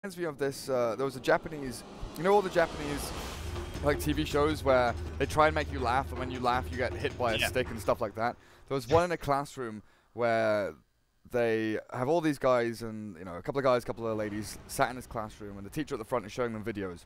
reminds me of this, there was a Japanese, you know all the Japanese like TV shows where they try and make you laugh, and when you laugh you get hit by a stick and stuff like that. There was one in a classroom where they have all these guys and, you know, a couple of guys, a couple of ladies sat in this classroom, and the teacher at the front is showing them videos.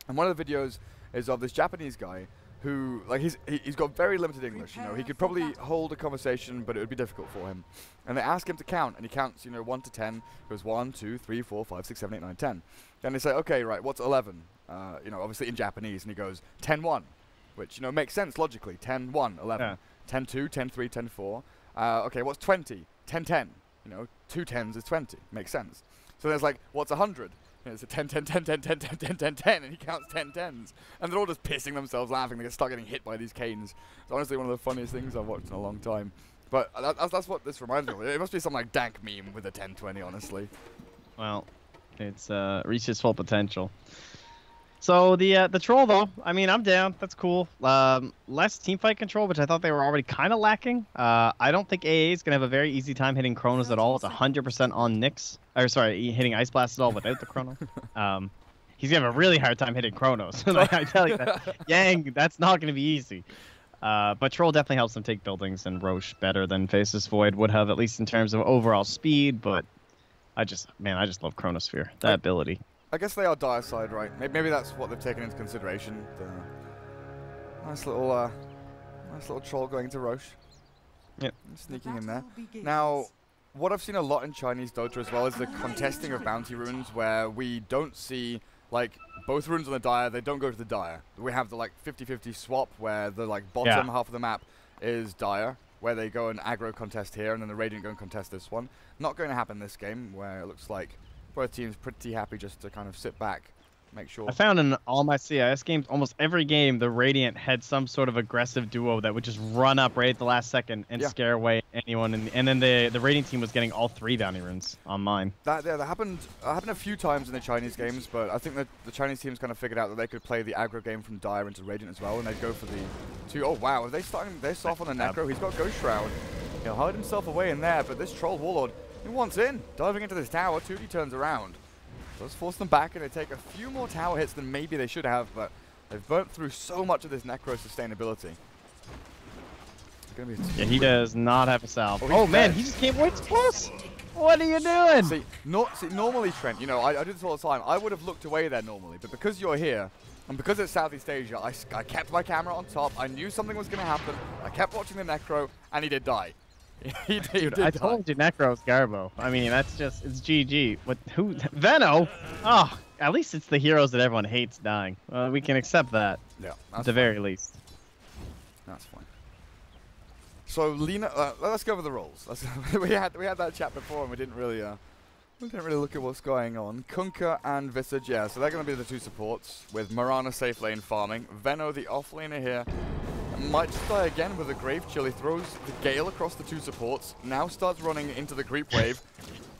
And one of the videos is of this Japanese guy who, like, he's got very limited English, you know. He could probably hold a conversation, but it would be difficult for him. And they ask him to count, and he counts, you know, 1 to 10. Goes 1, 2, 3, 4, 5, 6, 7, 8, 9, 10. Then they say, okay, right, what's 11? You know, obviously in Japanese, and he goes 10, 1, which, you know, makes sense logically. 10, 1, 11. Yeah. 10, 2, 10, 3, 10, 4. Okay, what's 20? 10, 10. You know, 2 10s is 20. Makes sense. So there's like, what's 100? You know, it's a 10, 10, 10, 10, 10, 10, 10, 10, 10, and he counts 10 10s. And they're all just pissing themselves laughing. They start getting hit by these canes. It's honestly one of the funniest things I've watched in a long time. But that's what this reminds me of. It must be some like dank meme with a 10-20, honestly. Well, it's reached its full potential. So the troll though, I mean, I'm down. That's cool. Less teamfight control, which I thought they were already kind of lacking. I don't think AA is gonna have a very easy time hitting Chronos at all. It's 100% on Nyx. Or sorry, hitting Ice Blast at all without the Chrono. He's gonna have a really hard time hitting Chronos. Like, I tell you that. Yang, that's not gonna be easy. But Troll definitely helps them take buildings, and Roche better than Faceless Void would have, at least in terms of overall speed. But I just love Chronosphere. That ability. I guess they are dire side, right? Maybe that's what they've taken into consideration. The nice little troll going to Roche. Yep. Sneaking in there. Now, what I've seen a lot in Chinese Dota as well is the contesting of bounty runes, where we don't see like both runes on the dire. They don't go to the dire. We have the like 50-50 swap where the like bottom half of the map is dire, where they go and aggro contest here, and then the Radiant go and contest this one. Not going to happen this game, where it looks like both teams pretty happy just to kind of sit back, make sure. I found in all my CIS games, almost every game, the Radiant had some sort of aggressive duo that would just run up right at the last second and scare away anyone. And then the Radiant team was getting all 3 bounty runes on mine. That happened a few times in the Chinese games, but I think that the Chinese teams kind of figured out that they could play the aggro game from Dire into Radiant as well, and they'd go for the 2. Oh wow, are they starting? They're soft on the Necro. He's got Ghost Shroud. He'll hide himself away in there, but this Troll Warlord, he wants in. Diving into this tower, 2D turns around. Does force them back, and they take a few more tower hits than maybe they should have, but they've burnt through so much of this Necro sustainability. Yeah, he does not have a salve. Oh man, he just came way too close. What are you doing? See, normally, Trent, you know, I do this all the time. I would have looked away there normally, but because you're here, and because it's Southeast Asia, I kept my camera on top. I knew something was going to happen. I kept watching the Necro, and he did die. Dude, I told you Necro's Garbo. I mean, that's just, it's GG. What? Who? Veno? Oh, at least it's the heroes that everyone hates dying. We can accept that. Yeah, at the very least. That's fine. So Lina, let's go over the roles. we had that chat before, and we didn't really look at what's going on. Kunkka and Visage, yeah. So they're going to be the 2 supports with Mirana safe lane farming. Veno, the off laner here. Might just die again with a Grave Chill. He throws the Gale across the 2 supports. Now starts running into the creep wave.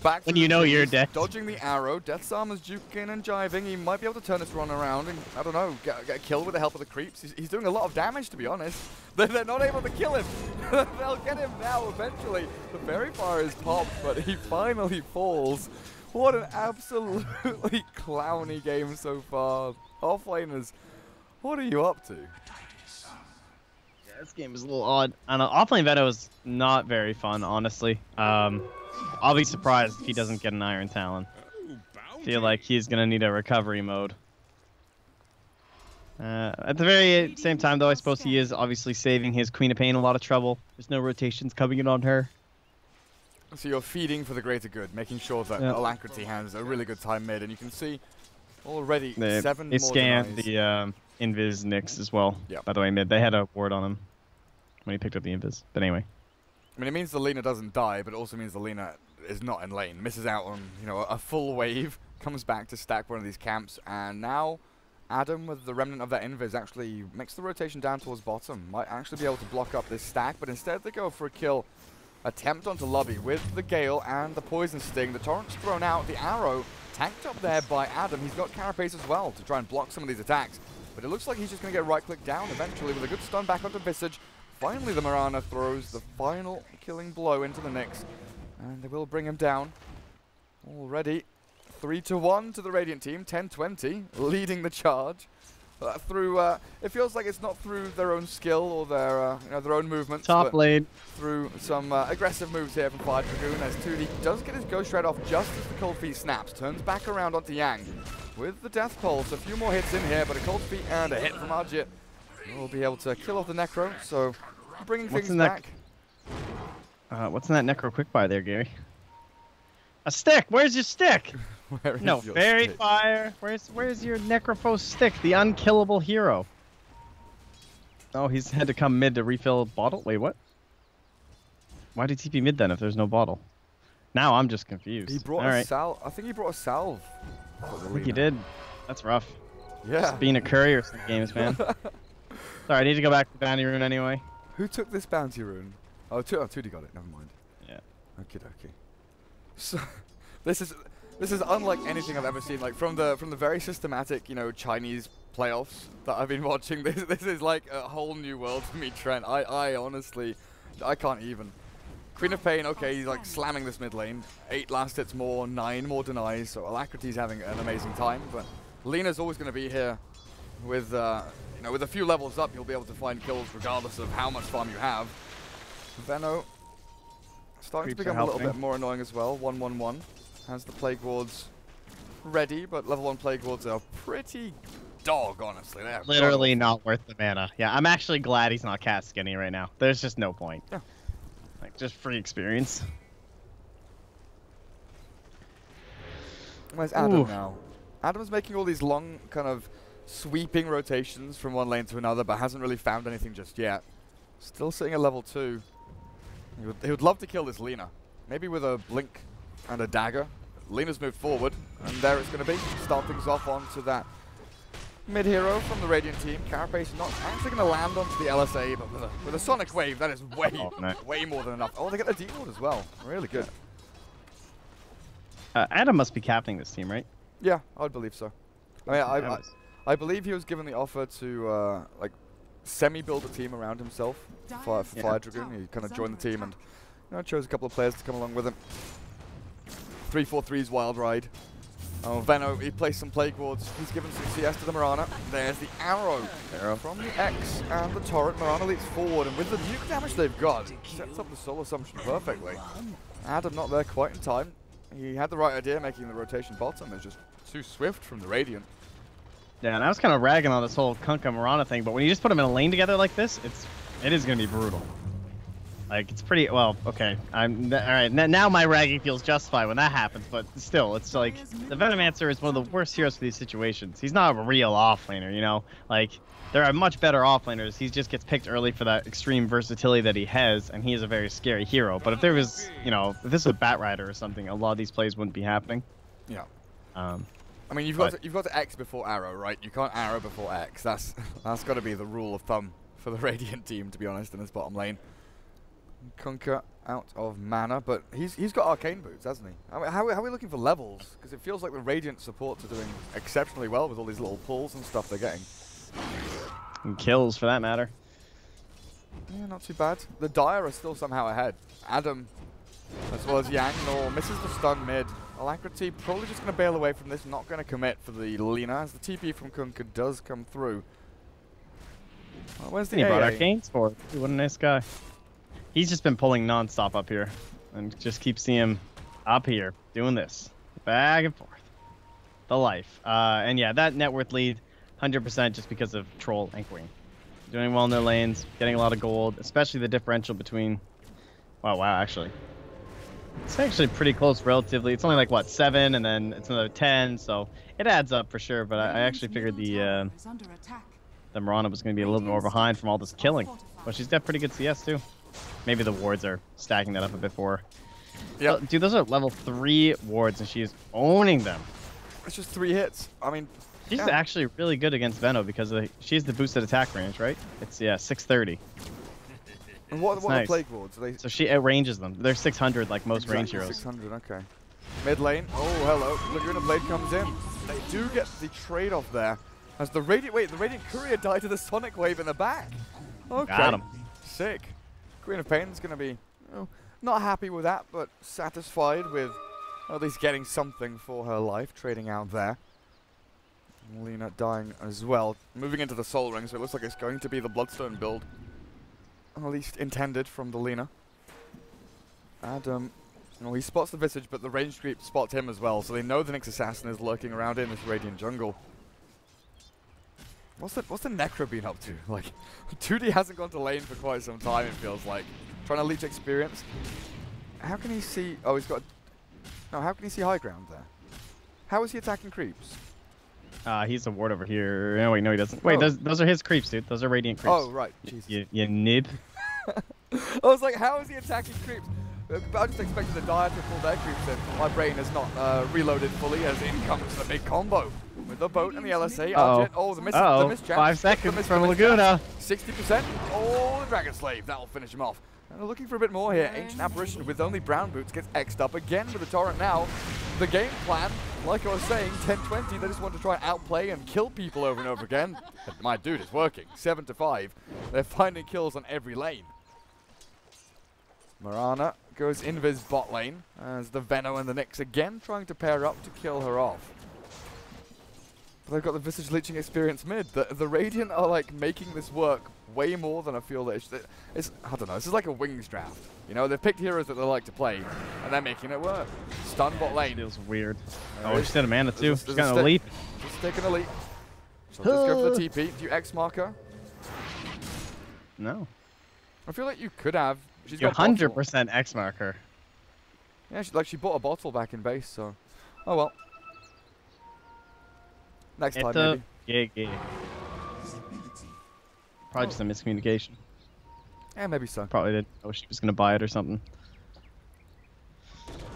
Back when you know you're dead. Dodging the arrow. Death's Armor's juking and jiving. He might be able to turn this run around and, I don't know, get a kill with the help of the creeps. He's doing a lot of damage, to be honest. They're not able to kill him. They'll get him now eventually. The Fairy Fire is popped, but he finally falls. What an absolutely clowny game so far. Offlaners, what are you up to? This game is a little odd. I don't know. Offlane Veno is not very fun, honestly. I'll be surprised if he doesn't get an Iron Talon. Feel like he's gonna need a recovery mode. At the very same time, though, I suppose he is obviously saving his Queen of Pain a lot of trouble. There's no rotations coming in on her. So you're feeding for the greater good, making sure that Alacrity has a really good time mid, and you can see already 7 more scanned the Invis Nyx as well. By the way, mid. They had a ward on him when he picked up the Invis. But anyway. I mean, it means the Lina doesn't die, but it also means the Lina is not in lane. Misses out on, you know, a full wave. Comes back to stack one of these camps, and now Adam, with the remnant of that Invis, actually makes the rotation down towards bottom. Might actually be able to block up this stack, but instead they go for a kill attempt onto Lobby with the Gale and the Poison Sting. The Torrent's thrown out. The arrow tanked up there by Adam. He's got Carapace as well to try and block some of these attacks. But it looks like he's just going to get right-clicked down eventually with a good stun back onto Visage. Finally, the Mirana throws the final killing blow into the Nyx. And they will bring him down. Already 3-1 to the Radiant team. 10-20, leading the charge. Through, it feels like it's not through their own skill or their, their own movements. Top lane. Through some aggressive moves here from Fire Dragoon, as 2D does get his Ghost Shred off just as the Cold Feet snaps. Turns back around onto Yang with the Death Pulse. A few more hits in here, but a Cold Feet and a hit from Arjit will be able to kill off the Necro. So bringing things back. What's in that Necro Quickbuy there, Gary? A stick. Where's your stick? Where is no, your Fairy stick? Fire. Where's your Necrophos stick? The unkillable hero. Oh, he's had to come mid to refill a bottle. Wait, what? Why did he TP mid then if there's no bottle? Now I'm just confused. He brought a salve. I think he brought a salve. I think he did. That's rough. Yeah. Just being a courier some games, man. Sorry, I need to go back to Bounty Rune anyway. Who took this bounty rune? Oh, 2D got it. Never mind. Yeah. Okay. So this is unlike anything I've ever seen. Like from the very systematic, Chinese playoffs that I've been watching. This is like a whole new world for me, Trent. I honestly, I can't even. Queen of Pain, okay, he's like slamming this mid lane. 8 last hits more, 9 more denies. So Alacrity's having an amazing time, but Lena's always going to be here with with a few levels up. You'll be able to find kills regardless of how much farm you have. Venno starting to become a little bit more annoying as well. 1-1-1 has the Plague Wards ready, but level 1 Plague Wards are pretty dog, honestly. They're literally not worth the mana. Yeah, I'm actually glad he's not cast skinny right now. There's just no point. Yeah. Like, just free experience. Where's Adam now? Adam's making all these long, kind of sweeping rotations from one lane to another, but hasn't really found anything just yet. Still sitting at level 2. He would love to kill this Lina. Maybe with a blink and a dagger. Lena's moved forward, and there it's going to be. Start things off onto that mid-hero from the Radiant team. Carapace not actually going to land onto the LSA, but with a Sonic Wave, that is way more than enough. Oh, they get the D-Ward as well. Really good. Adam must be captaining this team, right? Yeah, I'd believe so. I mean, I believe he was given the offer to like semi-build a team around himself for Fire Dragoon. He kind of joined the team and chose a couple of players to come along with him. 3-4-3's Wild Ride. Oh, Venno, he placed some Plague Wards. He's given some CS to the Mirana. There's the arrow from the X and the turret. Mirana leaps forward, and with the nuke damage they've got, sets up the soul assumption perfectly. Adam not there quite in time. He had the right idea, making the rotation bottom. It's just too swift from the Radiant. Yeah, and I was kind of ragging on this whole Kunkka Mirana thing, but when you just put them in a lane together like this, it is going to be brutal. Like, it's pretty, well, okay. Alright, now my ragging feels justified when that happens, but still, it's like, the Venomancer is one of the worst heroes for these situations. He's not a real offlaner, Like, there are much better offlaners. He just gets picked early for that extreme versatility that he has, and he is a very scary hero. But if there was, if this was a Bat Rider or something, a lot of these plays wouldn't be happening. Yeah. I mean, you've got to X before arrow, right? You can't arrow before X. That's got to be the rule of thumb for the Radiant team, to be honest, in this bottom lane. Kunkka out of mana, but he's got arcane boots, hasn't he? I mean, how are we looking for levels? Because it feels like the Radiant supports are doing exceptionally well with all these little pulls and stuff they're getting. And kills, for that matter. Yeah, not too bad. The Dire are still somehow ahead. Adam, as well as Yang, misses the stun mid. Alacrity probably just going to bail away from this, not going to commit for the Lina, as the TP from Kunkka does come through. Where's the He brought arcanes for it. What a nice guy. He's just been pulling non-stop up here, and just keep seeing him up here doing this, back and forth. The life, and yeah, that net worth lead, 100% just because of Troll and Queen, doing well in their lanes, getting a lot of gold, especially the differential between. Wow, actually, it's actually pretty close relatively. It's only like what 7, and then it's another 10, so it adds up for sure. But I actually figured the Mirana was going to be a little bit more behind from all this killing, but she's got pretty good CS too. Maybe the wards are stacking that up a bit for her. Yeah, dude, those are level 3 wards, and she is owning them. It's just 3 hits. I mean, she's actually really good against Venno because she has the boosted attack range, right? It's 630. And what nice. are Plague Wards? So she outranges them. They're 600 like most range heroes. 600, okay. Mid lane. Oh, hello. Laguna Blade comes in. They do get the trade-off there. As the Radiant Courier died to the Sonic Wave in the back. Okay. Got him. Sick. Queen of Pain's going to be not happy with that, but satisfied with Or at least getting something for her life, trading out there. Lina dying as well. Moving into the Soul Ring, so it looks like it's going to be the Bloodstone build. At least intended from the Lina. Adam, well, he spots the Visage, but the range creep spots him as well, so they know the Nyx Assassin is lurking around in this Radiant jungle. What's the Necro been up to? Like, 2D hasn't gone to lane for quite some time, it feels like. Trying to leech experience. How can he see... Oh, he's got... No, how can he see high ground there? How is he attacking creeps? He's a ward over here. Oh, wait, no, he doesn't. Wait, those are his creeps, dude. Those are Radiant creeps. Oh, right. Jesus. You nib. I was like, how is he attacking creeps? I just expected the Dire to pull their creeps in. My brain is not reloaded fully as in comes the big combo. With the boat and the LSA. Oh, the miss chance. 5 seconds from Laguna. 60%. Oh, the Dragon Slave. That'll finish him off. And they're looking for a bit more here. Ancient Apparition with only Brown Boots gets X'd up again with the Torrent now. The game plan, like I was saying, 10-20, they just want to try and outplay and kill people over and over again. But my dude, it's working. 7-5. They're finding kills on every lane. Mirana goes invis bot lane as the Veno and the Nyx again trying to pair up to kill her off. But they've got the Visage leeching experience mid. The Radiant are like making this work way more than I feel that it's I don't know, this is like a Wings draft. You know, they've picked heroes that they like to play, and they're making it work. Stun bot lane. Feels weird. Oh, she's in a mana too. She's got a leap. Just taking a leap. So let's go for the TP. Do you X marker? No. I feel like you could have. She's You're got 100% X marker. Yeah, she bought a bottle back in base, so. Oh well. Next time, maybe. Yeah. Probably just a miscommunication. Yeah, maybe so. Probably didn't know she was going to buy it or something.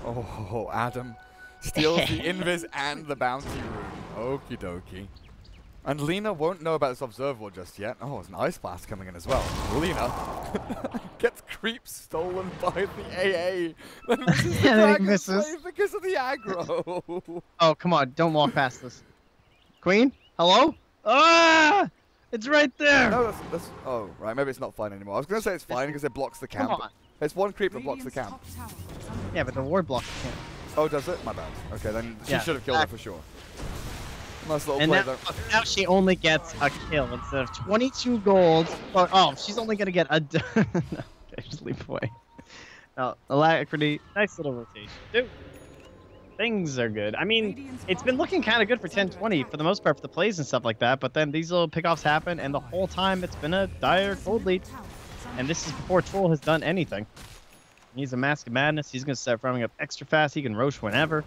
Oh, Adam steals the invis and the bounty room. Okie dokie. And Lina won't know about this observer just yet. Oh, there's an Ice Blast coming in as well. Lina gets creeps stolen by the AA. And he misses. Because of the aggro. Oh, come on. Don't walk past this. Queen? Hello? Ah! It's right there! No, that's... Oh, right. Maybe it's not fine anymore. I was going to say it's fine because it blocks the camp. Come on. It's one creep that blocks the camp. Yeah, but the ward blocks the camp. Oh, does it? My bad. Okay, then she should have killed her for sure. Nice little and play, now, now she only gets a kill instead of 22 gold. Or, oh, she's only going to get a... no, okay, just leap away. No, Alacrity, nice little rotation. Dude, things are good. I mean, it's been looking kind of good for 10-20 for the most part for the plays and stuff like that, but then these little pickoffs happen, and the whole time it's been a dire gold lead. And this is before Troll has done anything. He's a Mask of Madness. He's going to start farming up extra fast. He can Roche whenever.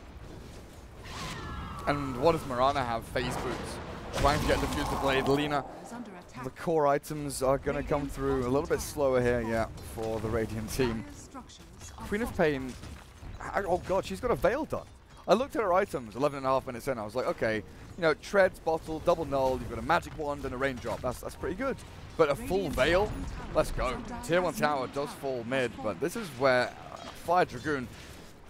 And what does Mirana have? Phase Boots. Trying to get Diffuse the Blade. Lina, the core items are going to come through a little bit slower here, yeah, for the Radiant team. Queen of Pain, oh god, she's got a Veil done. I looked at her items 11.5 minutes in, I was like, okay, you know, Treads, Bottle, Double Null, you've got a Magic Wand and a Raindrop. That's pretty good. But a full Veil? Let's go. Tier 1 tower does fall mid, but this is where Fire Dragoon,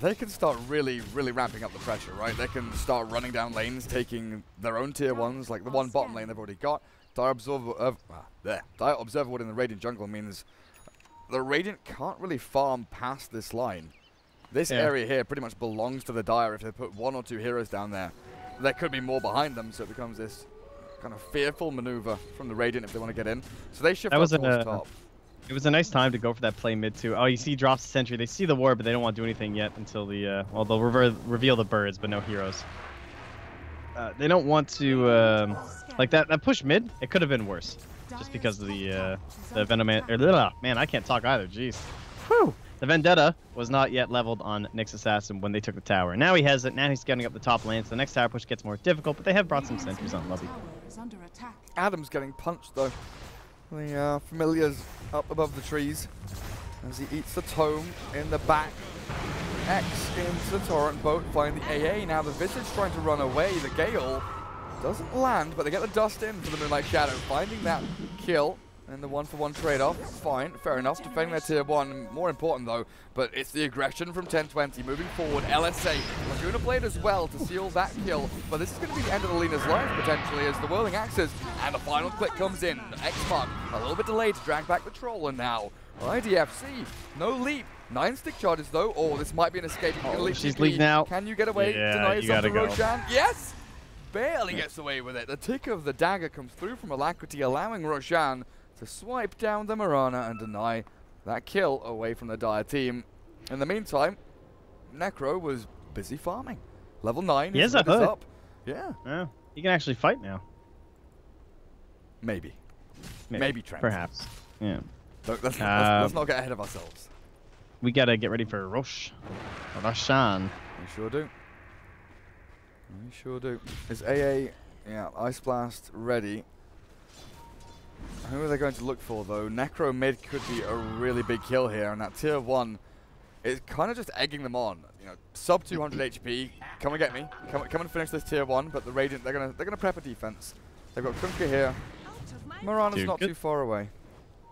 they can start really ramping up the pressure, right? They can start running down lanes, taking their own tier 1s, like the one bottom lane they've already got. Dire Observer Wood in the Radiant jungle means the Radiant can't really farm past this line. This area here pretty much belongs to the Dire. If they put 1 or 2 heroes down there, there could be more behind them, so it becomes this kind of fearful maneuver from the Radiant if they want to get in. So they shift up towards top. It was a nice time to go for that play mid too. Oh, you see drops the sentry. They see the ward, but they don't want to do anything yet until the, well, they'll reveal the birds, but no heroes. They don't want to, like that push mid, it could have been worse. Just because of the Venom, man, I can't talk either, jeez. Whew! The Vendetta was not yet leveled on Nyx Assassin when they took the tower. Now he has it, now he's getting up the top lane, so the next tower push gets more difficult, but they have brought some sentries on Lovey. Adam's getting punched though. The Familiar's up above the trees as he eats the tome in the back. X into the Torrent boat, find the AA. Now the Visage trying to run away. The Gale doesn't land, but they get the dust in for the Moonlight Shadow, finding that kill. And the 1-for-1 trade-off, fine, fair enough, defending their tier 1, more important though, but it's the aggression from 10-20, moving forward, LSA, Laguna played as well to seal that kill, but this is going to be the end of the Lina's life, potentially, as the Whirling Axes, and the final click comes in, X-Mark, a little bit delayed to drag back the Troll, and now, IDFC, no leap, 9 stick charges though. Oh, this might be an escape. She's leaving now. Can you get away? Yeah, Deny you yourself gotta to go. Roshan. Yes! Barely gets away with it. The tick of the dagger comes through from Alacrity, allowing Roshan to swipe down the Mirana and deny that kill away from the Dire team. In the meantime, Necro was busy farming. Level 9 is up. Yeah. Yeah. He can actually fight now. Maybe Trent. Perhaps. Yeah. Let's not get ahead of ourselves. We gotta get ready for Roshan. We sure do. We sure do. Is AA, yeah, Ice Blast ready? Who are they going to look for though? Necro mid could be a really big kill here, and that tier 1 is kind of just egging them on. You know, sub 200 HP. Come and get me. Come and finish this tier 1. But the Radiant, they're gonna prep a defense. They've got Kunkka here. Mirana's not too far away.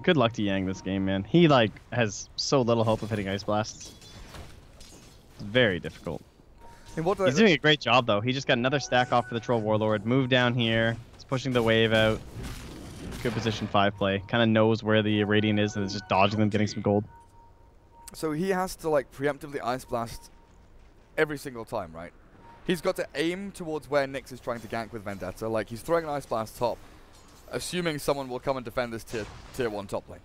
Good luck to Yang this game, man. He like has so little hope of hitting Ice Blasts. It's very difficult. He's doing a great job though. He just got another stack off for the Troll Warlord. Moved down here. He's pushing the wave out. Good position 5 play. Kind of knows where the Radiant is and is just dodging them, getting some gold. So he has to like preemptively Ice Blast every single time, right? He's got to aim towards where Nyx is trying to gank with Vendetta. Like he's throwing an Ice Blast top, assuming someone will come and defend this tier 1 top lane.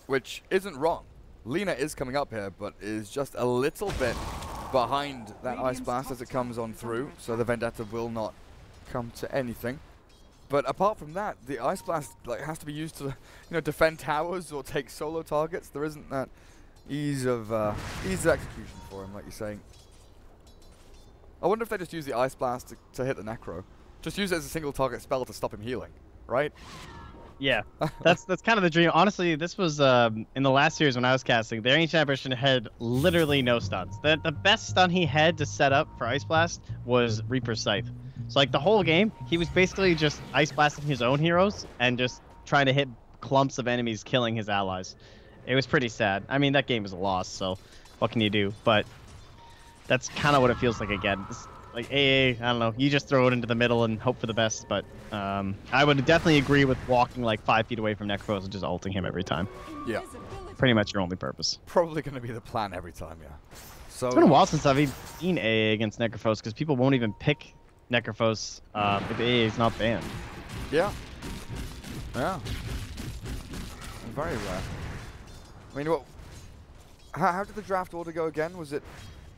Which isn't wrong. Lina is coming up here, but is just a little bit behind that Ice Blast as it comes on through, so the Vendetta will not come to anything. But apart from that, the Ice Blast like has to be used to, you know, defend towers or take solo targets. There isn't that ease of execution for him, like you're saying. I wonder if they just use the Ice Blast to hit the Necro. Just use it as a single target spell to stop him healing, right? Yeah, that's kind of the dream. Honestly, this was in the last series when I was casting. The Ancient Apparition had literally no stuns. The best stun he had to set up for Ice Blast was Reaper's Scythe. So like the whole game, he was basically just Ice Blasting his own heroes and just trying to hit clumps of enemies, killing his allies. It was pretty sad. I mean, that game was a loss, so what can you do? But that's kind of what it feels like again. It's like AA, I don't know, you just throw it into the middle and hope for the best, but I would definitely agree with walking like 5 feet away from Necros and just ulting him every time. Yeah. Pretty much your only purpose. Probably going to be the plan every time, yeah. So it's been a while since I've even seen AA against Necrophos because people won't even pick Necrophos if AA is not banned. Yeah. Yeah. Very rare. I mean, what? How did the draft order go again? Was it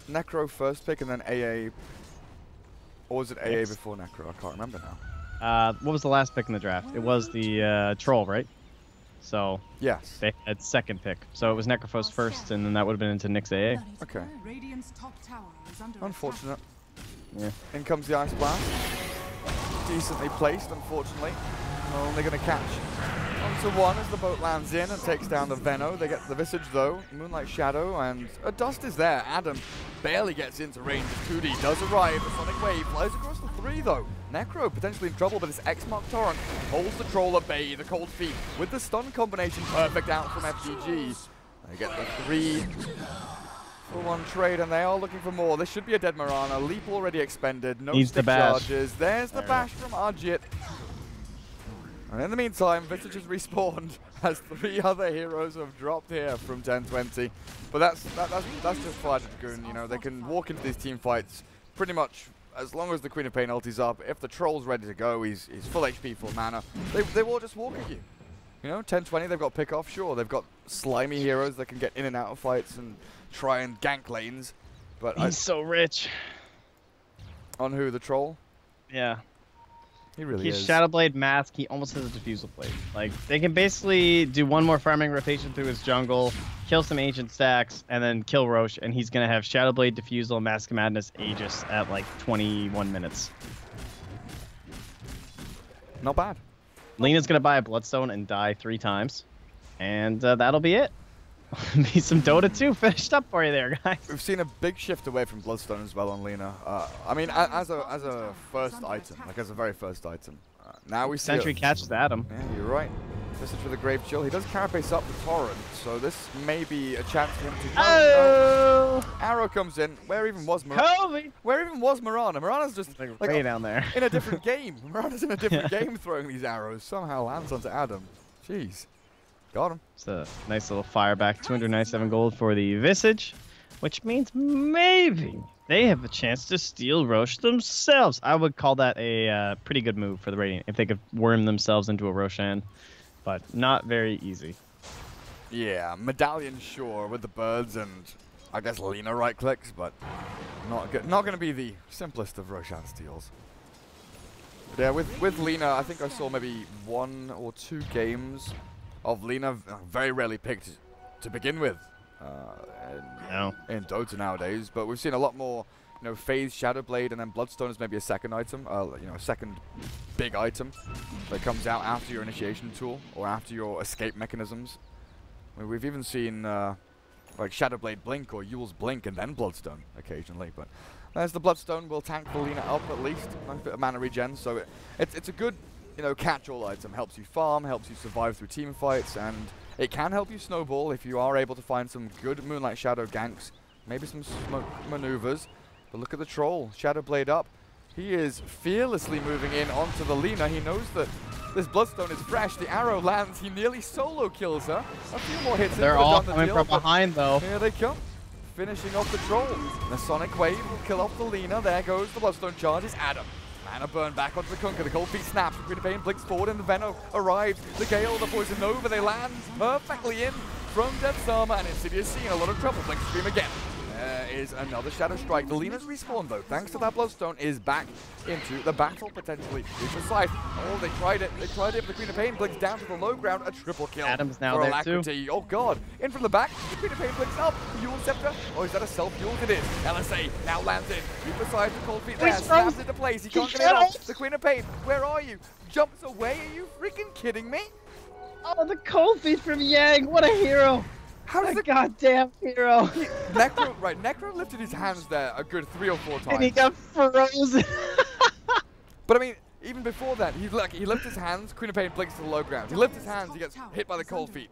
Necro first pick and then AA? Or was it AA before Necro? I can't remember now. What was the last pick in the draft? It was the Troll, right? So yes, they had second pick. So it was Necrophos first, and then that would have been into Nyx AA. Okay. Unfortunate. Yeah. In comes the Ice Blast. Decently placed, unfortunately. Only going to catch onto one as the boat lands in and takes down the Veno. They get the Visage though, Moonlight Shadow, and a Dust is there. Adam barely gets into range. 2D does arrive. The Sonic Wave flies across the 3 though. Necro potentially in trouble, but his X-Mark Torrent holds the Troll at bay. The Cold Feet with the stun combination perfect out from FGG. They get the 3 for 1 trade, and they are looking for more. This should be a dead Mirana. Leap already expended. No stick charges. There's the bash from Arjit. And in the meantime, Visage has respawned as 3 other heroes have dropped here from 1020. But that's just Fire Dragoon. You know, they can walk into these team fights pretty much as long as the Queen of Pain ulti's up. If the Troll's ready to go, he's full HP, full mana. They will just walk at you. You know, 1020, they've got pick off, sure. They've got slimy heroes that can get in and out of fights and try and gank lanes. But he's so rich. On who? The Troll? Yeah. He really is. He's Shadowblade Mask. He almost has a Diffusal Blade. Like, they can basically do 1 more farming rotation through his jungle, kill some ancient stacks, and then kill Roche, and he's going to have Shadowblade, Diffusal, Mask of Madness, Aegis at like 21 minutes. Not bad. Lena's going to buy a Bloodstone and die 3 times, and that'll be it. Be some Dota 2 finished up for you there, guys. We've seen a big shift away from Bloodstone as well on Lina. I mean, as a first item, like as a very first item. Now we see Sentry catches Adam. Yeah, you're right. This is for the Grave Chill. He does carapace up the Torrent, so this may be a chance for him to. Oh! Arrow comes in. Where even was Mirana? Where even was Mirana? Mirana's just like way down there in a different game. Mirana's in a different game, throwing these arrows. Somehow lands onto Adam. Jeez. Got him. It's a nice little fire back. 297 gold for the Visage, which means maybe they have a chance to steal Roche themselves. I would call that a pretty good move for the Radiant if they could worm themselves into a Roshan, but not very easy. Yeah, Medallion sure with the birds and I guess Lina right clicks, but not going to be the simplest of Roshan steals. But yeah, with Lina, I think I saw maybe 1 or 2 games of Lina very rarely picked to begin with in Dota nowadays. But we've seen a lot more, you know, Phase, Shadowblade, and then Bloodstone is maybe a second item, you know, a second big item that comes out after your initiation tool or after your escape mechanisms. I mean, we've even seen like Shadowblade Blink or Yule's Blink and then Bloodstone occasionally, but there's the Bloodstone will tank the Lina up at least, nice bit of mana regen, so it's a good, you know, catch-all item. Helps you farm, helps you survive through team fights, and it can help you snowball if you are able to find some good Moonlight Shadow ganks, maybe some smoke maneuvers. But look at the Troll, Shadowblade up. He is fearlessly moving in onto the Lina. He knows that this Bloodstone is fresh. The arrow lands. He nearly solo kills her. A few more hits. They're all coming from behind, though. Here they come. Finishing off the Troll. The Sonic Wave will kill off the Lina. There goes the Bloodstone charge. It's Adam. Mana burn back onto the Kunkka. The Cold Feet snaps. The Queen of Pain blinks forward and the Veno arrives. The Gale, the Poison Nova, they land perfectly in from Death's Armor, and Insidious seeing a lot of trouble. Blink Scream again. There is another Shadow Strike. The Lina's respawned though, thanks to that Bloodstone, is back into the battle potentially. Be precise. Oh, they tried it. They tried it, but the Queen of Pain blinks down to the low ground. A triple kill. Adam's now for there Alacrity. too. Oh god. In from the back. The Queen of Pain blinks up. Yule Scepter. Oh, is that a self-Yule? It is. LSA now lands in. Be precise. The Cold Feet there. Snaps into place. He can't get it off. The Queen of Pain. Where are you? Jumps away. Are you freaking kidding me? Oh, the Cold Feet from Yang. What a hero. How does a goddamn hero! Necro lifted his hands there a good 3 or 4 times. And he got frozen. But I mean, even before that, he lifted his hands, Queen of Pain blinks to the low ground. He lifts his hands, he gets hit by the Cold Feet.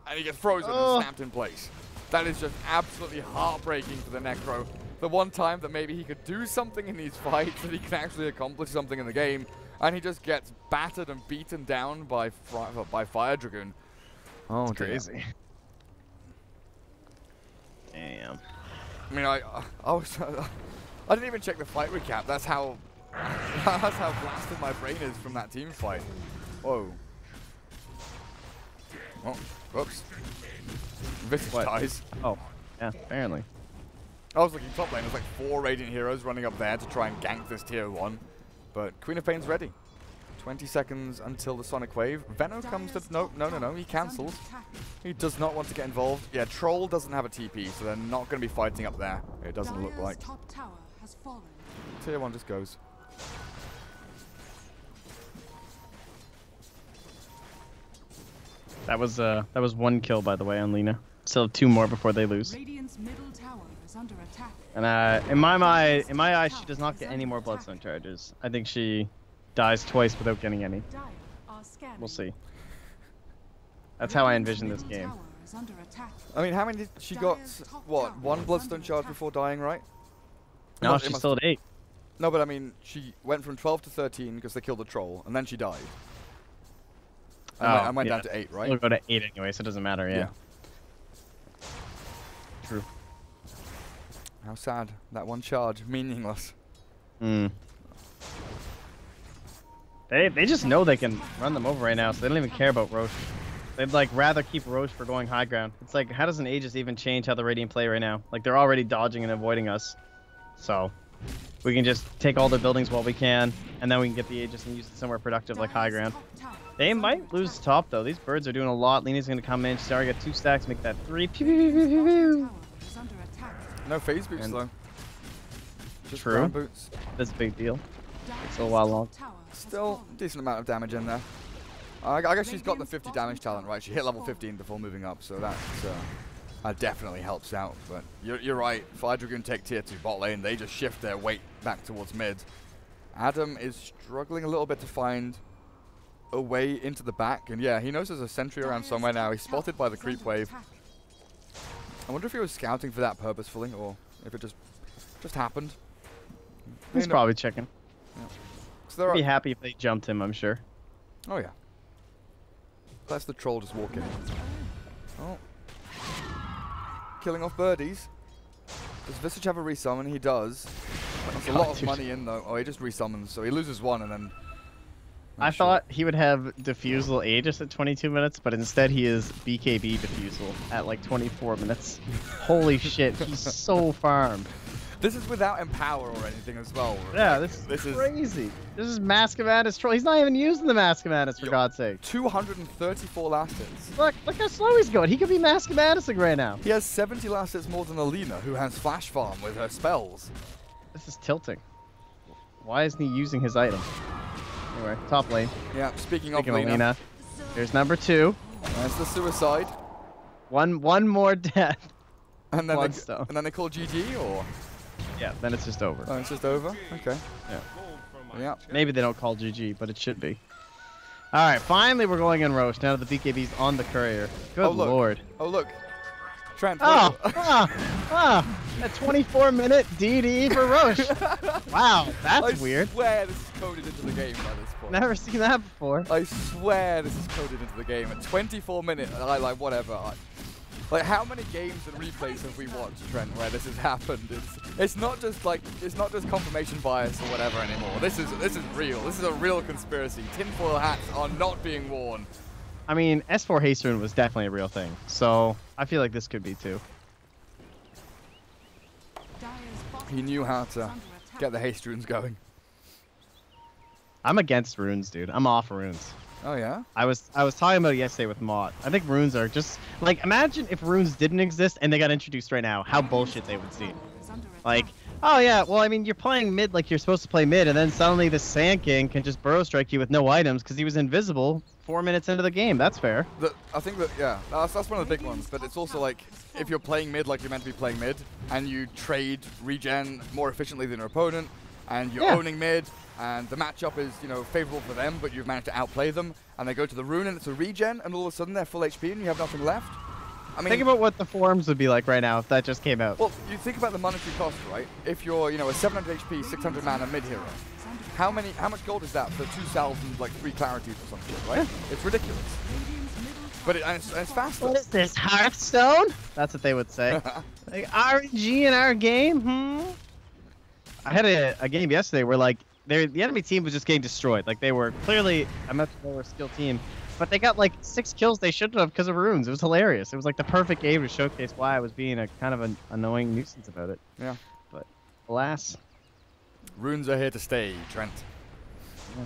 And he gets frozen and snapped in place. That is just absolutely heartbreaking for the Necro. The one time that maybe he could do something in these fights, that he can actually accomplish something in the game, and he just gets battered and beaten down by Fire Dragoon. Oh, it's crazy. Damn. I mean, I didn't even check the fight recap. That's how blasted my brain is from that team fight. Whoa. Oh, whoops. Visage dies. Oh, yeah, apparently. I was looking top lane. There's like 4 Radiant heroes running up there to try and gank this tier 1. But Queen of Pain's ready. 20 seconds until the Sonic Wave. Veno comes to... No. He cancels. He does not want to get involved. Yeah, Troll doesn't have a TP, so they're not going to be fighting up there. It doesn't look like. Tier 1 just goes. That was 1 kill, by the way, on Lina. Still have 2 more before they lose. And in my eyes, she does not get any more Bloodstone charges. I think she dies twice without getting any. We'll see. That's how I envision this game. I mean, how many did she got? What, 1 Bloodstone charge before dying, right? No, she's still at 8. No, but I mean, she went from 12 to 13 because they killed the Troll, and then she died. And went down to 8, right? We'll go to 8 anyway, so it doesn't matter, yeah. True. How sad. That 1 charge. Meaningless. They just know they can run them over right now, so they don't even care about Roche. They'd like rather keep Roche for going high ground. It's like, how does an Aegis even change how the Radiant play right now? Like, they're already dodging and avoiding us. So, we can just take all their buildings while we can, and then we can get the Aegis and use it somewhere productive like high ground. They might lose top, though. These birds are doing a lot. Lina's going to come in. She's already got 2 stacks, make that 3. Pew, pew, pew, pew, pew. No phase boots, though. Just true. ground boots. That's a big deal. It's a while long. Still, decent amount of damage in there. I guess she's got the 50 damage talent, right? She hit level 15 before moving up, so that definitely helps out. But you're right. Fire Dragoon take tier 2 bot lane. They just shift their weight back towards mid. Adam is struggling a little bit to find a way into the back. And yeah, he knows there's a sentry around somewhere now. He's spotted by the creep wave. I wonder if he was scouting for that purposefully, or if it just happened. He's probably checking. Yeah. So I'd be happy if they jumped him, I'm sure. Oh yeah. That's the troll just walking. Oh. Killing off birdies. Does Visage have a resummon? He does. That's a lot of money in though. Oh, he just resummons, so he loses one and then... I thought he would have Diffusal Aegis at 22 minutes, but instead he is BKB Diffusal at like 24 minutes. Holy shit, he's so farmed. This is without Empower or anything as well. Yeah, like, this is crazy. This is Mask of Madness troll. He's not even using the Mask of Madness, for God's sake. 234 last hits. Look how slow he's going. He could be Mask of Madness right now. He has 70 last hits more than Alina, who has Flash Farm with her spells. This is tilting. Why isn't he using his item? Anyway, top lane. Yeah, speaking of Alina. Alina, here's number 2. That's the suicide. One more death. And then they call GG, or? Yeah, then it's just over. Oh, it's just over? Okay. Yeah. Maybe they don't call GG, but it should be. Alright, finally we're going in Roche now that the BKB's on the courier. Good lord. Oh, look. Trent. A 24-minute DD for Roche. Wow, that's weird. I swear this is coded into the game by this point. Never seen that before. I swear this is coded into the game. At 24 minutes, whatever. Like, how many games and replays have we watched, Trent, where this has happened? It's not just confirmation bias or whatever anymore. This is real. This is a real conspiracy. Tinfoil hats are not being worn. I mean, S4 Haste Rune was definitely a real thing, so I feel like this could be too. He knew how to get the haste runes going. I'm against runes, dude. I'm off runes. Oh yeah? I was talking about it yesterday with Mott. I think runes are just like, imagine if runes didn't exist and they got introduced right now, how bullshit they would seem. Like, oh yeah, well I mean you're playing mid like you're supposed to play mid, and then suddenly the Sand King can just burrow strike you with no items because he was invisible 4 minutes into the game. That's fair. I think that that's one of the big ones, but it's also like if you're playing mid like you're meant to be playing mid, and you trade regen more efficiently than your opponent, and you're owning mid, and the matchup is, favorable for them, but you've managed to outplay them, and they go to the rune and it's a regen, and all of a sudden they're full HP and you have nothing left. I mean, think about what the forums would be like right now if that just came out. Well, you think about the monetary cost, right? If you're, a 700 HP, 600 mana mid hero, how much gold is that for 2,000 like 3 clarities or something, right? Yeah. It's ridiculous. But it's faster. What is this, Hearthstone? That's what they would say. Like, RNG in our game? I had a game yesterday where like the enemy team was just getting destroyed. Like they were clearly a much lower skill team, but they got like 6 kills they shouldn't have because of runes. It was hilarious. It was like the perfect game to showcase why I was being a kind of an annoying nuisance about it. Yeah. But alas, runes are here to stay, Trent. Yeah.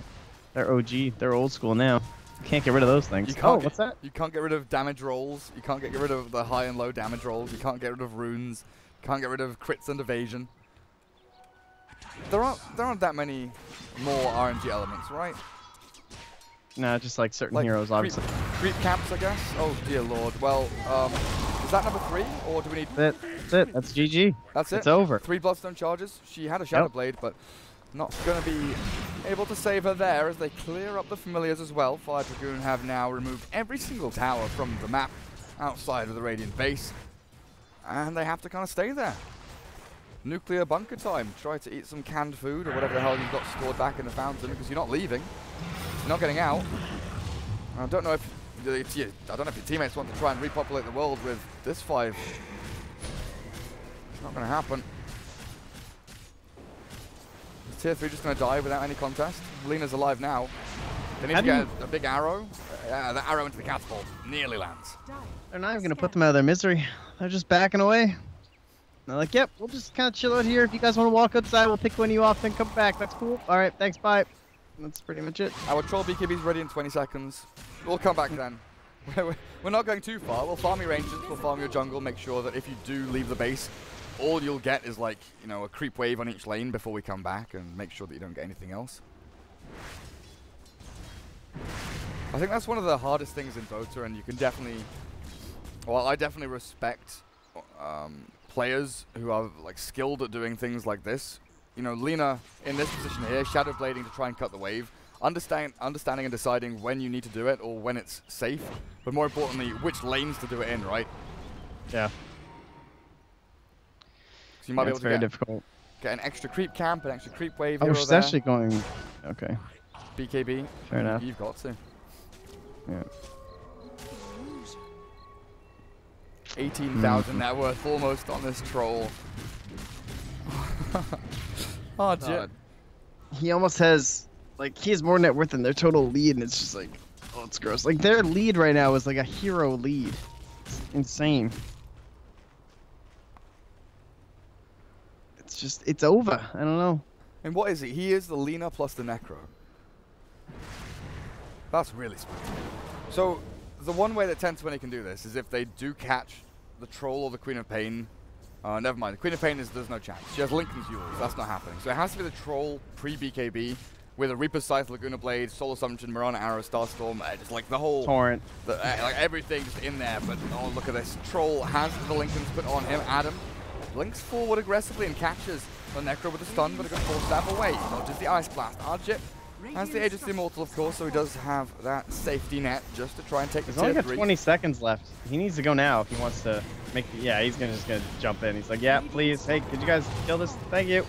They're OG. They're old school now. Can't get rid of those things. What's that? You can't get rid of damage rolls. You can't get rid of the high and low damage rolls. You can't get rid of runes. You can't get rid of crits and evasion. There aren't that many more RNG elements, right? No, just like certain heroes, obviously. Creep camps, I guess. Oh dear lord. Well, is that number 3, or do we need? That's it. That's GG. That's it. It's over. 3 Bloodstone charges. She had a Shadow Blade, but not going to be able to save her there as they clear up the familiars as well. Fire Dragoon have now removed every single tower from the map outside of the Radiant base, and they have to kind of stay there. Nuclear bunker time. Try to eat some canned food or whatever the hell you've got stored back in the fountain, because you're not leaving. You're not getting out. I don't know if your teammates want to try and repopulate the world with this 5. It's not going to happen. Is Tier 3 just going to die without any contest? Lena's alive now. They need to get a big arrow. Yeah, the arrow into the catapult nearly lands. They're not even going to put them out of their misery. They're just backing away. They're like, yep, we'll just kind of chill out here. If you guys want to walk outside, we'll pick one of you off, then come back. That's cool. All right, thanks, bye. That's pretty much it. Our troll BKB's ready in 20 seconds. We'll come back then. We're not going too far. We'll farm your ranges, we'll farm your jungle, make sure that if you do leave the base, all you'll get is like, a creep wave on each lane before we come back, and make sure that you don't get anything else. I think that's one of the hardest things in Dota, and you can definitely, well, I definitely respect players who are like skilled at doing things like this. Lina in this position here, shadow blading to try and cut the wave, understanding and deciding when you need to do it or when it's safe, but more importantly, which lanes to do it in, right? Yeah. So you might be able to very difficult. Get an extra creep camp, an extra creep wave. Oh, she's actually going. Okay. BKB. Fair enough. You've got to. Yeah. 18,000 net worth almost on this troll. Oh, God. He almost has, like, he has more net worth than their total lead, and it's just like, oh, it's gross. Like, their lead right now is like a hero lead. It's insane. It's just, it's over. I don't know. And what is he? He is the Lina plus the Necro. That's really spooky. So, the one way that 1020 can do this is if they do catch the Troll or the Queen of Pain. Never mind. The Queen of Pain there's no chance. She has Lincoln's Yules. That's not happening. So it has to be the Troll pre-BKB with a Reaper's Scythe, Laguna Blade, Soul Assumption, Mirana Arrow, Starstorm, just like the whole... Torrent. Like everything just in there. But oh, look at this. Troll has the Lincolns put on him. Adam blinks forward aggressively and catches the Necro with a stun, but a good force stab away. Not just the Ice Blast. Arjip has the Age of the Immortal, of course, so he does have that safety net just to try and take the tier 3. He's only got 20 seconds left. He needs to go now if he wants to make the... Yeah, he's just gonna jump in. He's like, yeah, please. Hey, could you guys kill this? Thank you.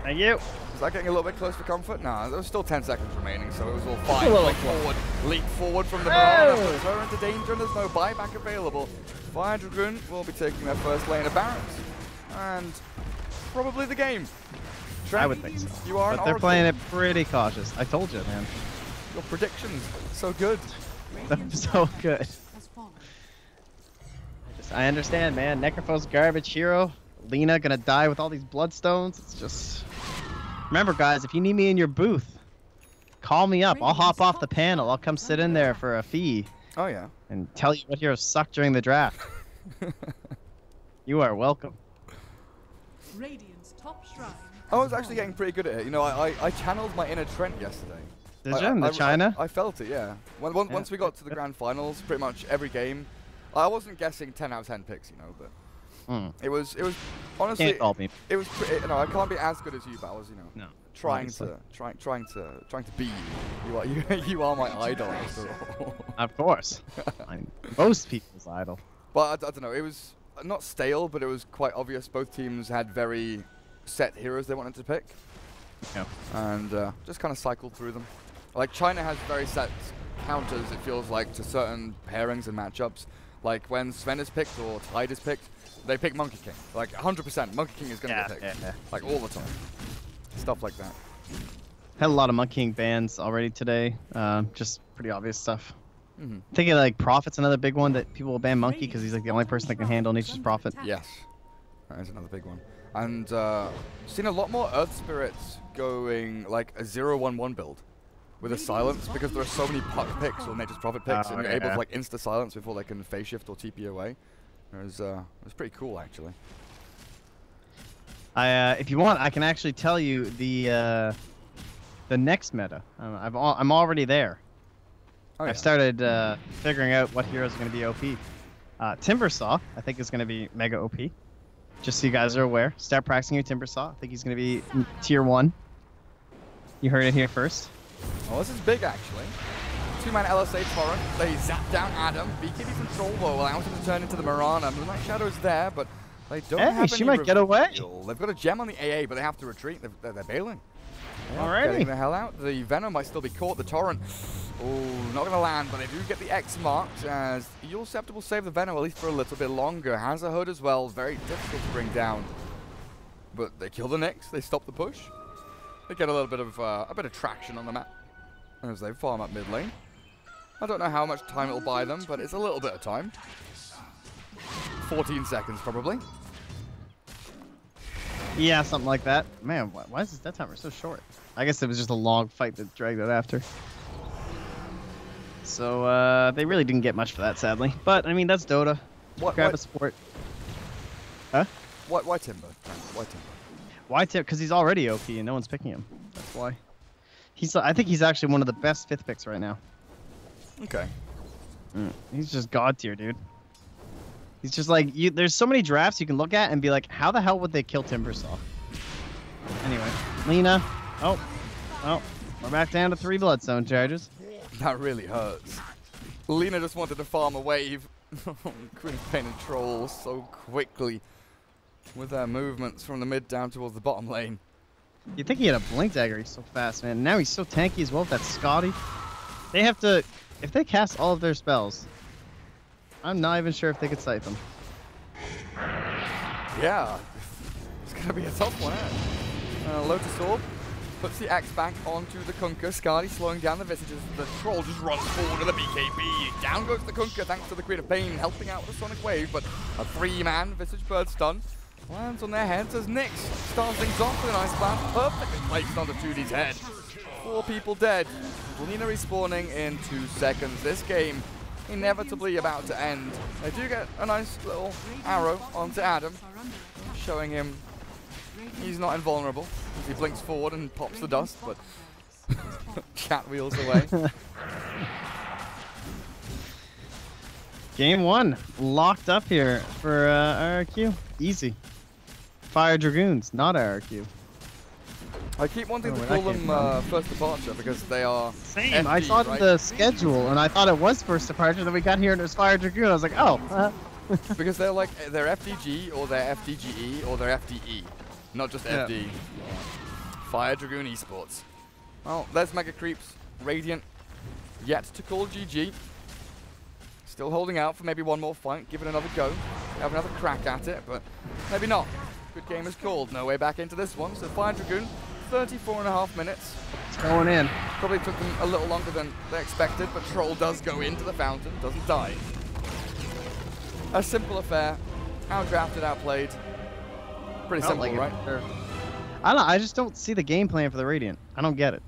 Thank you. Is that getting a little bit close for comfort? Nah, there was still 10 seconds remaining, so it was all fine. Leap forward from the Mirana, puts her into danger, and there's no buyback available. Fire Dragoon will be taking their first lane of Barracks. And probably the game. I would think so. You are but they're playing it pretty cautious. I told you, man. Your predictions, so good. So good. I understand, man. Necropho's garbage hero. Lina gonna die with all these bloodstones. It's just... Remember, guys, if you need me in your booth, call me up. I'll hop off the panel. I'll come sit in there for a fee. Oh, yeah. And tell you what heroes suck during the draft. You are welcome. Radiant's top shrine. I was actually getting pretty good at it. You know, I channeled my inner Trent yesterday. Did you? In the China? I felt it, yeah. Once we got to the grand finals, pretty much every game, I wasn't guessing 10 out of 10 picks, you know, but it was honestly, it was pretty, you know, I can't be as good as you, but I was, you know, trying to be you. You are my idol after all. Of course. I mean, most people's idol. But I don't know, it was not stale, but it was quite obvious both teams had very set heroes they wanted to pick. Yeah. And just kind of cycled through them. Like, China has very set counters, it feels like, to certain pairings and matchups. Like, when Sven is picked or Tide is picked, they pick Monkey King. Like, 100%, Monkey King is going to get picked. Yeah. Like, all the time. Stuff like that. Had a lot of Monkey King bans already today. Just pretty obvious stuff. Thinking, like, Prophet's another big one that people will ban Monkey because he's, like, the only person that can handle Nature's Prophet. Yes. That is another big one. And seen a lot more Earth Spirits going like a 0-1-1 build with a silence because there are so many puck picks or Nature's Prophet picks and you're able to like insta silence before they can phase shift or TP away. It was pretty cool actually. If you want, I can actually tell you the next meta. I'm already there. Oh, yeah. I've started figuring out what heroes are going to be OP. Timbersaw, I think, is going to be mega OP. Just so you guys are aware. Start practicing your Timbersaw. I think he's going to be tier 1. You heard it here first. Oh, this is big, actually. 2-man LSA Torrent. They zap down Adam. BKB control will allow him to turn into the Mirana. Moonlight Shadow's there, but they don't have any she might get away. They've got a gem on the AA, but they have to retreat. They're bailing. Alrighty. Getting the hell out. The Venom might still be caught. The Torrent. Oh, not going to land, but they do get the X marked as Eul Scepter will save the Venom at least for a little bit longer. Has a hood as well. Very difficult to bring down. But they kill the Nyx. They stop the push. They get a little bit of traction on the map as they farm up mid lane. I don't know how much time it'll buy them, but it's a little bit of time. 14 seconds probably. Yeah, something like that. Man, why is this death timer so short? I guess it was just a long fight that dragged it after. So, they really didn't get much for that, sadly. But, I mean, that's Dota. Grab a support. Huh? Why Timber? Why Timber? Why Timber? Because he's already OP and no one's picking him. That's why. I think he's actually one of the best 5th picks right now. Okay. He's just god tier, dude. He's just like, there's so many drafts you can look at and be like, how the hell would they kill Timbersaw? Anyway, Lina. Oh, we're back down to 3 Bloodstone charges. That really hurts. Lina just wanted to farm a wave. Queen of Pain and Troll so quickly with their movements from the mid down towards the bottom lane. You'd think he had a blink dagger. He's so fast, man. Now he's so tanky as well with that Scotty. They have to, if they cast all of their spells, I'm not even sure if they could scythe them. Yeah. It's going to be a tough one, Lotus Orb puts the X back onto the Kunkka. Skadi slowing down the Visages. The Troll just runs forward to the BKB. Down goes the Kunkka thanks to the Queen of Pain helping out with the Sonic Wave, but a 3-man Visage Bird stun lands on their heads as Nyx starts things off with an Ice Blast perfectly placed onto 2D's head. 4 people dead. Lina respawning in 2 seconds. This game inevitably about to end. They do get a nice little arrow onto Adam, showing him he's not invulnerable as he blinks forward and pops the dust, but chat wheels away. Game 1 locked up here for RRQ. Easy. Fire Dragoons, not RRQ. I keep wanting to call them First Departure because they are same. FD, I saw right? the schedule and I thought it was First Departure. Then we got here and it was Fire Dragoon. I was like, oh. Because they're like they're FDG or they're FDGE or they're FDE, not just FD. Fire Dragoon Esports. Well, there's Mega Creeps. Radiant yet to call GG. Still holding out for maybe one more fight. Give it another go. Have another crack at it, but maybe not. Good game is called. No way back into this one. So Fire Dragoon, 34.5 minutes. It's going in. Probably took them a little longer than they expected, but Troll does go into the fountain, doesn't die. A simple affair. Outdrafted, outplayed. Pretty simple, like right? I don't know. I just don't see the game plan for the Radiant. I don't get it.